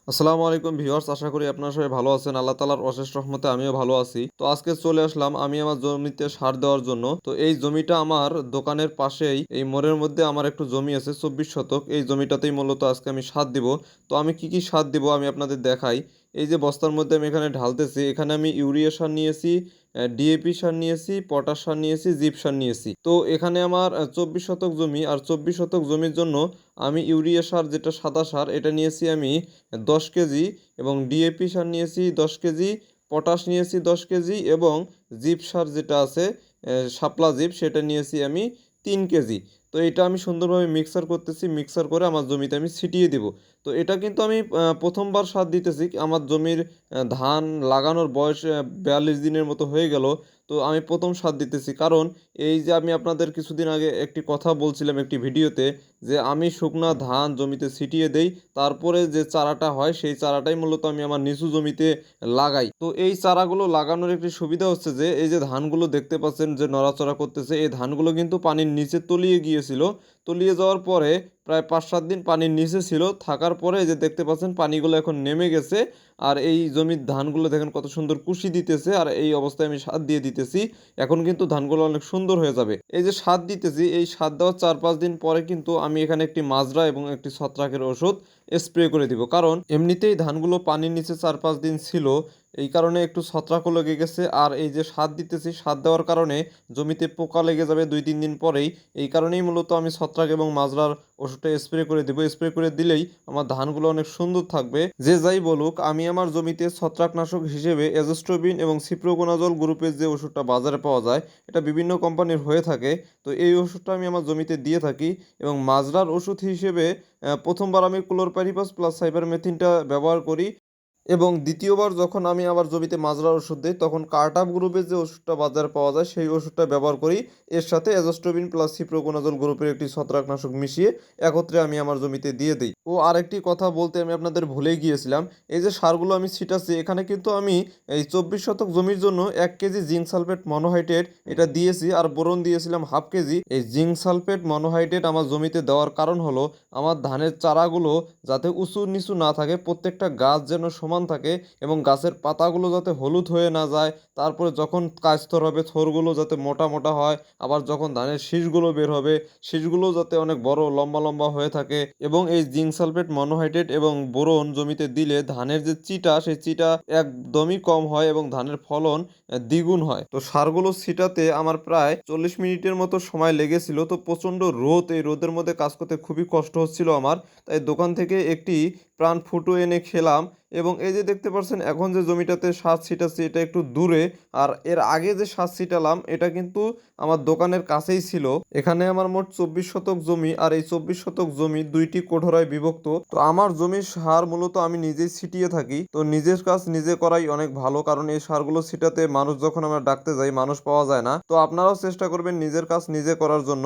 আসসালামু আলাইকুম ভিউয়ার্স, আশা করি আপনারা সবাই ভালো আছেন। আল্লাহ তাআলার অশেষ রহমতে আমিও ভালো আছি। তো আজকে চলে আসলাম আমি আমার জমিতে সার দেওয়ার জন্য। তো এই জমিটা আমার দোকানের পাশেই, এই মোড়ের মধ্যে আমার একটু জমি আছে 24 শতক। এই জমিটাতেই মূলত আজকে আমি সার দিব। তো আমি কি কি সার দিব আমি আপনাদের দেখাই। এই যে বস্তার মধ্যে আমি এখানে ঢালতেছি, এখানে আমি ইউরিয়া সার নিয়েছি, ডিএপি সার নিয়েছি, পটাশ সার নিয়েছি, জিপ সার নিয়েছি। তো এখানে আমার 24 শতক জমি, আর 24 শতক জমির জন্য আমি ইউরিয়া সার, যেটা সাদা সার, এটা নিয়েছি আমি 10 কেজি, এবং ডিএপি সার নিয়েছি 10 কেজি, পটাশ নিয়েছি 10 কেজি, এবং জিপ সার যেটা আছে শাপলা জিপ, সেটা নিয়েছি আমি 3 কেজি। তো এটা আমি সুন্দরভাবে মিক্সার করতেছি, মিক্সার করে আমার জমিতে আমি ছিটিয়ে দিব। তো এটা কিন্তু আমি প্রথমবার সার দিতেছি। আমার জমির ধান লাগানোর বয়স 42 দিনের মতো হয়ে গেল। তো আমি প্রথম সার দিতেছি, কারণ এই যে আমি আপনাদের কিছুদিন আগে একটি কথা বলছিলাম একটি ভিডিওতে, যে আমি শুকনা ধান জমিতে ছিটিয়ে দেই, তারপরে যে চারাটা হয় সেই চারাটাই মূলত আমি আমার নিচু জমিতে লাগাই। তো এই চারাগুলো লাগানোর একটি সুবিধা হচ্ছে যে এই যে ধানগুলো দেখতে পাচ্ছেন যে নড়াচড়া করতেছে, এই ধানগুলো কিন্তু পানির নিচে তলিয়ে গিয়েছিল। তলিয়ে যাওয়ার পরে প্রায় 5-7 দিন পানির নিচে ছিল, থাকার পরে এই যে দেখতে পাচ্ছেন পানিগুলো এখন নেমে গেছে। আর এই জমির ধানগুলো দেখেন কত সুন্দর কুশি দিতেছে, আর এই অবস্থায় আমি সার দিয়ে দিতেছি। এখন কিন্তু ধানগুলো অনেক সুন্দর হয়ে যাবে। এই যে সার দিতেছি, এই সার দেওয়ার 4-5 দিন পরে কিন্তু আমি এখানে একটি মাজরা এবং একটি ছত্রাকের ওষুধ স্প্রে করে দিব, কারণ এমনিতেই ধানগুলো পানির নিচে 4-5 দিন ছিল, এই কারণে একটু ছত্রাকও লেগে গেছে। আর এই যে সার দিতেছি, সার দেওয়ার কারণে জমিতে পোকা লেগে যাবে 2-3 দিন পরেই। এই কারণেই মূলত আমি ছত্রাক এবং মাজরার ওষুধটা স্প্রে করে দিব। স্প্রে করে দিলেই আমার ধানগুলো অনেক সুন্দর থাকবে। যে যাই বলুক, আমি আমার জমিতে ছত্রাকনাশক হিসেবে অ্যাজোস্ট্রোবিন এবং সিপ্রোকোনাজল গ্রুপের যে ওষুধটা বাজারে পাওয়া যায়, এটা বিভিন্ন কোম্পানির হয়ে থাকে। তো এই ওষুধটা আমি আমার জমিতে দিয়ে থাকি। এবং মাজরার ওষুধ হিসেবে প্রথমবার আমি ক্লোরপাইরিপাস প্লাস সাইপারমেথিনটা ব্যবহার করি, এবং দ্বিতীয়বার যখন আমি আমার জমিতে মাজরার ওষুধ দিই, তখন কার্টাপ গ্রুপের যে ওষুধটা বাজারে পাওয়া যায় সেই ওষুধটা ব্যবহার করি। এর সাথে অ্যাজোস্ট্রোবিন প্লাস সিপ্রোকোনাজল গ্রুপের একটি ছত্রাকনাশক মিশিয়ে একত্রে আমি আমার জমিতে দিয়ে দিই। ও আরেকটি কথা বলতে আমি আপনাদের ভুলেই গিয়েছিলাম, এই যে সারগুলো আমি ছিটাচ্ছি, এখানে কিন্তু আমি এই 24 শতক জমির জন্য 1 কেজি জিঙ্ক সালফেট মনোহাইড্রেট এটা দিয়েছি, আর বোরন দিয়েছিলাম 1/2 কেজি। এই জিঙ্ক সালফেট মনোহাইড্রেট আমার জমিতে দেওয়ার কারণ হলো আমার ধানের চারাগুলো যাতে উঁচু নিচু না থাকে, প্রত্যেকটা গাছ যেন সমান থাকে, এবং গাছের পাতাগুলো যাতে হলুদ হয়ে না যায়। তারপরে যখন কাস্তর হবে, থোরগুলো যাতে মোটা মোটা হয়। আবার যখন ধানের শীষগুলো বের হবে, শীষগুলো যাতে অনেক বড় লম্বা লম্বা হয়ে থাকে। এবং এই জিঙ্ক সালফেট মনোহাইড্রেট এবং বোরন জমিতে দিলে ধানের যে চিটা, সেই চিটা একদমই কম হয় এবং ধানের ফলন দ্বিগুণ হয়। তো সারগুলো ছিটাতে আমার প্রায় 40 মিনিটের মতো সময় লেগেছিল। তো প্রচণ্ড রোদ, এই রোদের মধ্যে কাজ করতে খুবই কষ্ট হচ্ছিল আমার। তাই দোকান থেকে একটি প্রাণ ফুটো এনে খেলাম। এবং এই যে দেখতে পাচ্ছেন এখন যে জমিটাতে সার ছিটাচ্ছি, এটা একটু দূরে। আর এর আগে যে সার ছিটালাম, এটা কিন্তু আমার দোকানের কাছেই ছিল। এখানে আমার মোট 24 শতক জমি, আর এই 24 শতক জমি 2টি কোঠরায় বিভক্ত। তো আমার জমির সার মূলত আমি নিজেই ছিটিয়ে থাকি। তো নিজের কাজ নিজে করাই অনেক ভালো, কারণ এই সারগুলো ছিটাতে মানুষ যখন আমরা ডাকতে যাই, মানুষ পাওয়া যায় না। তো আপনারাও চেষ্টা করবেন নিজের কাজ নিজে করার জন্য।